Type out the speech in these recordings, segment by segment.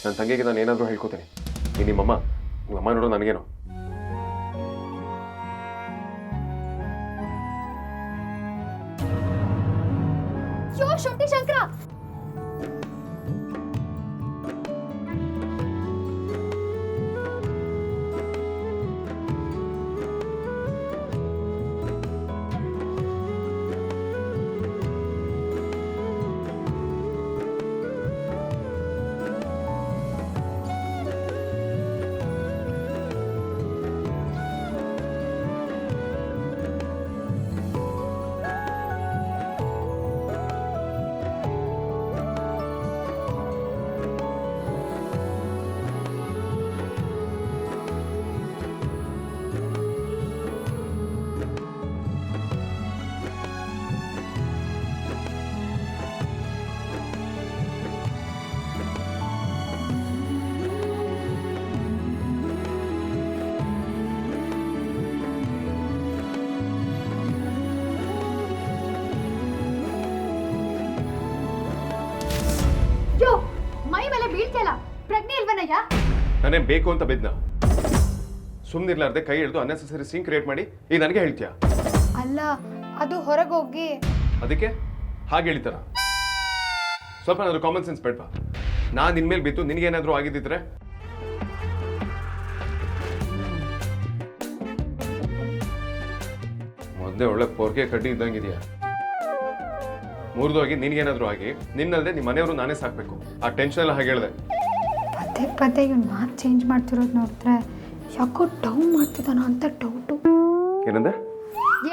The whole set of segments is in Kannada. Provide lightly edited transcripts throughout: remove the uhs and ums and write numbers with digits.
ನನ್ನ ತಂಗಿಗೆ ನಾನು ಏನಾದರೂ ಹೇಳ್ಕೊತೀನಿ. ನಿಮ್ಮಮ್ಮ ನೋಡೋ ನನಗೇನು. ಶುಂಠಿ ಶಂಕರ, ಮೈ ಮೇಲೆ ಬೀಳ್ತಿಯಲ್ಲ, ಪ್ರಜ್ಞೆ ಇಲ್ವನಯ್ಯ? ನಾನೇ ಬೇಕು ಅಂತ ಬಿದ್ನ. ಸುಮ್ಮನಿರ್ಲಾರ್ದೆ ಕೈ ಹಿಡಿದು ಅನ್ನೆಸೆಸರಿ ಸೀನ್ ಕ್ರಿಯೇಟ್ ಮಾಡಿ ಈಗ ನನಗೆ ಹೇಳ್ತೀಯಾ? ಅಲ್ಲ, ಅದು ಹೊರಗೋಗಿ. ಅದಕ್ಕೆ ಹಾಗೆ ಹೇಳ್ತಾರ? ಸ್ವಲ್ಪ ಏನಾದ್ರು ಕಾಮನ್ ಸೆನ್ಸ್ ಬೇಡ್ವಾ? ನಾನು ನಿನ್ಮೇಲೆ ಬಿದ್ದು ನಿನಗೇನಾದ್ರೂ ಆಗಿದ್ದಿದ್ರೆ? ಮೊದಲೇ ಒಳ್ಳೆ ಪೊರ್ಕೆ ಕಡ್ಡಿ ಇದ್ದಂಗಿದೆಯಾ? ಮುರಿದೋಗಿ ನಿನಗೇನಾದ್ರೂ ಆಗಿ ನಿನ್ನಲ್ಲದೆ ನಿಮ್ಮ ಮನೆಯವರು ನಾನೇ ಸಾಕ್ಬೇಕು. ಆ ಟೆನ್ಷನ್ ಎಲ್ಲ ಹಾಗೆ ಹೇಳಿದೆ. ಪದೇ ಪದೇ ಇವನು ಮಾತು ಚೇಂಜ್ ಮಾಡ್ತಿರೋದು ನೋಡಿದ್ರೆ ಯಾಕೋ ಡೌನ್ ಮಾಡ್ತಿದ್ದಾನ ಅಂತ ಡೌಟು. ಏನಂದೆ?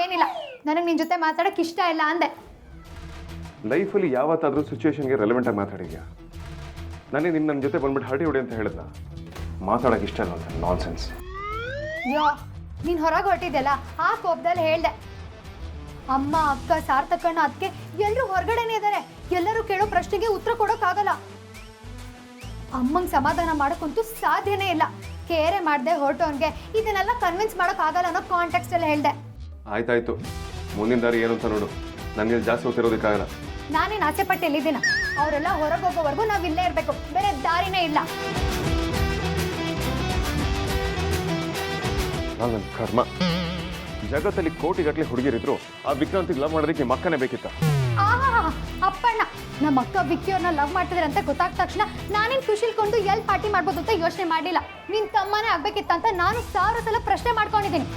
ಏನಿಲ್ಲ, ನನಗೆ ನಿನ್ನ ಜೊತೆ ಮಾತಾಡೋಕೆ ಇಷ್ಟ ಇಲ್ಲ ಅಂದೆ. ಲೈಫಲ್ಲಿ ಯಾವತ್ತಾದ್ರೂ ಸಿಚುವೇಶನ್ಗೆ ರೆಲೆವೆಂಟಾಗಿ ಮಾತಾಡಿದ್ಯಾ? ನನಗೆ ನನ್ನ ಜೊತೆ ಬಂದ್ಬಿಟ್ಟು ಹರಟಿ ಹೊಡಿ ಅಂತ ಹೇಳಿದ್ನ. ಮಾತಾಡೋಕೆ ಇಷ್ಟ ಇಲ್ಲ ಅಂತ ನಾನ್ ಸೆನ್ಸ್. ಯೋ, ನೀನು ಹೊರಗೆ ಹೊರಟಿದ್ದೆಲ್ಲ ಆ ಕೋಪದಲ್ಲಿ ಹೇಳ್ದೆ. ಅಮ್ಮ, ಅಕ್ಕ, ಸಾರ್ಥಕಣ್ಣ, ಅದಕ್ಕೆ ಎಲ್ಲರೂ ಹೊರಗಡೆನೇ ಇದ್ದಾರೆ. ಎಲ್ಲರೂ ಕೇಳೋ ಪ್ರಶ್ನೆಗೆ ಉತ್ತರ ಕೊಡೋಕ್ಕಾಗಲ್ಲ. ಅಮ್ಮಂಗೆ ಸಮಾಧಾನ ಮಾಡೋಕ್ಕಂತೂ ಸಾಧ್ಯನೇ ಇಲ್ಲ. ಕೇರೆ ಮಾಡದೆ ಹೊರಟೋನ್ಗೆ ಇದನ್ನೆಲ್ಲ ಕನ್ವಿನ್ಸ್ ಮಾಡೋಕ್ಕಾಗಲ್ಲ ಅನ್ನೋ ಕಾಂಟೆಕ್ಸ್ಟ್ ಅಲ್ಲಿ ಹೇಳ್ದೆ. ಆಯ್ತಾಯ್ತು, ಮುಂದಿನ ದಾರಿ ಏನು ಅಂತ ನೋಡು. ನನಗೆ ಜಾಸ್ತಿ ಓದ್ತಿರೋದಕ್ಕಾಗಲ್ಲ. ನಾನೇನು ಆಸೆ ಪಟ್ಟು ಎಲ್ಲಿದ್ದೀನ? ಅವರೆಲ್ಲ ಹೊರಗೆ ಹೋಗೋವರೆಗೂ ನಾವು ಇಲ್ಲೇ ಇರಬೇಕು, ಬೇರೆ ದಾರಿನೇ ಇಲ್ಲ. ನನ್ನ ಕರ್ಮ. ಜಗತ್ತಲ್ಲಿ ಕೋಟಿಗಟ್ಟಲೆ ಹುಡುಗಿರಿದ್ರು ಆ ವಿಕ್ರಾಂತಿಗೆ ಲವ್ ಮಾಡೋದಕ್ಕೆ ಮಕ್ಕನೇ ಬೇಕಿತ್ತ? ಅಪ್ಪಣ್ಣ, ನಮ್ಮ ಅಕ್ಕ ವಿಕ್ಕಿಯವ್ರನ್ನ ಲವ್ ಮಾಡ್ತಿದ್ರೆ ಅಂತ ಗೊತ್ತಾದ ತಕ್ಷಣ ನಾನೇನು ಖುಷಿಲ್ಕೊಂಡು ಎಲ್ಲಿ ಪಾರ್ಟಿ ಮಾಡ್ಬೋದು ಅಂತ ಯೋಚನೆ ಮಾಡಲಿಲ್ಲ. ನಿನ್ನ ತಮ್ಮನೇ ಆಗ್ಬೇಕಿತ್ತಂತ ನಾನು 1000 ಸಲ ಪ್ರಶ್ನೆ ಮಾಡ್ಕೊಂಡಿದ್ದೀನಿ.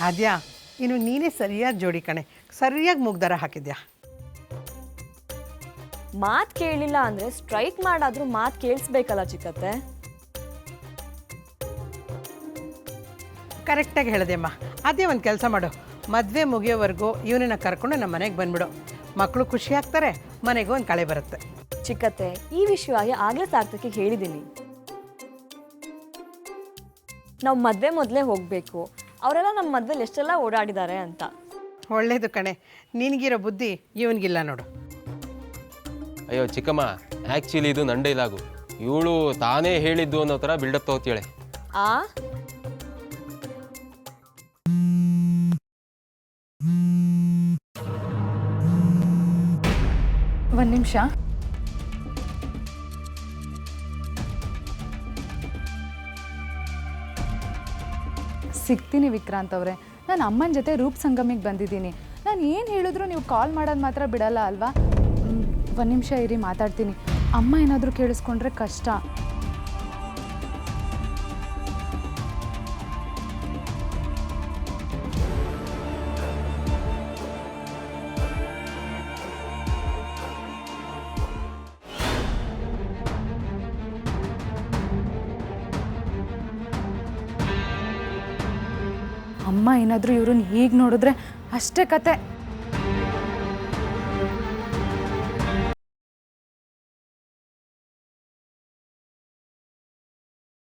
ಆದ್ಯಾ, ಇನ್ನು ನೀನೇ ಸರಿಯಾದ ಜೋಡಿ ಕಣೆ. ಸರಿಯಾಗಿ ಮುಗ್ದಾರ ಹಾಕಿದ್ಯಾ. ಮಾತು ಕೇಳಿಲ್ಲ ಅಂದರೆ ಸ್ಟ್ರೈಕ್ ಮಾಡಾದರೂ ಮಾತು ಕೇಳಿಸ್ಬೇಕಲ್ಲ ಚಿಕ್ಕತ್ತೆ. ಕರೆಕ್ಟಾಗಿ ಹೇಳಿದೆಮ್ಮ. ಅದೇ ಒಂದು ಕೆಲಸ ಮಾಡು, ಮದುವೆ ಮುಗಿಯೋವರೆಗೂ ಇವನನ್ನ ಕರ್ಕೊಂಡು ನಮ್ಮ ಮನೆಗೆ ಬಂದ್ಬಿಡು. ಮಕ್ಕಳು ಖುಷಿ ಆಗ್ತಾರೆ, ಮನೆಗೂ ಒಂದು ಕಳೆ ಬರುತ್ತೆ. ಚಿಕ್ಕತ್ತೆ, ಈ ವಿಷಯವಾಗಿ ಆಗಲೇ ಸಾರ್ಥಕಿಗೆ ಹೇಳಿದ್ದೀನಿ. ನಾವು ಮದುವೆ ಮೊದಲೇ ಹೋಗಬೇಕು, ಅವರೆಲ್ಲ ನಮ್ಮ ಮದುವೆಲಿ ಎಷ್ಟೆಲ್ಲ ಓಡಾಡಿದ್ದಾರೆ ಅಂತ. ಒಳ್ಳೇದು ಕಣೆ, ನಿನಗಿರೋ ಬುದ್ಧಿ ಇವನಿಗಿಲ್ಲ ನೋಡು. ಅಯ್ಯೋ ಚಿಕ್ಕಮ್ಮ, ಆ್ಯಕ್ಚುಲಿ ಇದು ನನ್ನ ಡೈಲಾಗು. ಇವಳು ತಾನೇ ಹೇಳಿದ್ದು ಅನ್ನೋ ಥರ ಬಿಲ್ಡಪ್ ತಗೋತಾಳೆ. ಆ ಒಂದು ನಿಮಿಷ. ಸಿಗ್ತೀನಿ ವಿಕ್ರಾಂತ್ ಅವರೇ. ನಾನು ಅಮ್ಮನ ಜೊತೆ ರೂಪ್ ಸಂಗಮಿಗೆ ಬಂದಿದ್ದೀನಿ. ನಾನು ಏನು ಹೇಳಿದ್ರು ನೀವು ಕಾಲ್ ಮಾಡೋದು ಮಾತ್ರ ಬಿಡಲ್ಲ ಅಲ್ವಾ? ಒಂದು ನಿಮಿಷ ಇರಿ, ಮಾತಾಡ್ತೀನಿ. ಅಮ್ಮ ಏನಾದರೂ ಕೇಳಿಸ್ಕೊಂಡ್ರೆ ಕಷ್ಟ. ಅಮ್ಮ ಏನಾದರೂ ಇವ್ರನ್ನ ಹೀಗೆ ನೋಡಿದ್ರೆ ಅಷ್ಟೇ ಕತೆ.